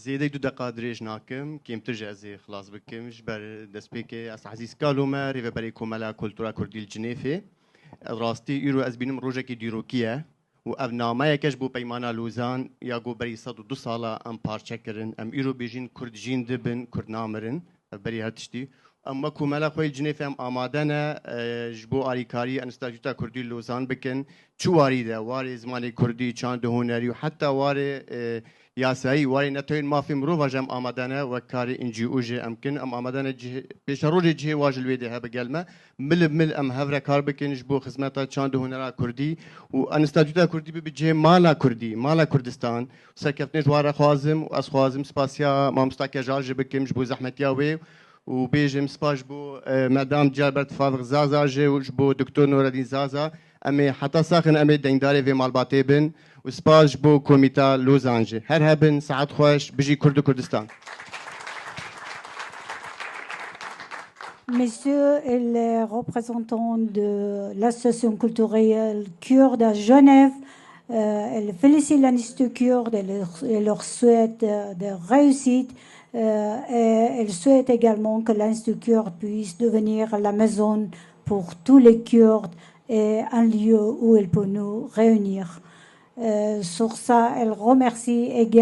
زيادة دو دقائق دريج ناكم كيم ترجع زي خلاص بكم جبر دسبيكي أس عزيز كالوما ريفا بريكو ملا كولتورا كردي الجنيفي راستي يرو أزبينم روجكي ديروكيا وأبنا ما يكشبو بيمانا لوزان ياغو بري صدو دو صالة أم بارشكرن أم يرو بيجين كرد جين دبن كرد نامرن بري هرتشتي أما كوملا خوي الجنيفي أم آمادنا جبو آريكاري أنستاجوتا كردي لوزان بكن شو واري ده واري زماني كردي چاند هنري وحتى واري یاسایی واری نتوین مافی مرو واجم آمدانه و کاری انجی اوجه امکن ام آمدانه پیش روزی جه واجل ویده ها بگلمه مل ام هفره کار بکنش بو خدمتا چاند هنرا کردی و انستاجوتا کردی به جه مالا کردی مالا کردستان سرکفتنش واره خوازم و از خوازم سپاسیا مامستاک جارج بکمش بو زحمتیا و بیجم سپاش بو مدام جابرت فاضل زازا جه بو دکتر نورالدین زازا امی حتی ساخن امی دینداری و مالباتی بن و سپاش بو کمیتا لوزانجه هر هبن ساعت خوش بجی کرد کردستان. Messieurs les représentants de l'association culturelle kurde à Genève, elle félicite l'Institut kurde et leur souhaite de réussite. Et elle souhaite également que l'Institut kurde puisse devenir la maison pour tous les Kurdes et un lieu où elle peut nous réunir. Sur ça, elle remercie également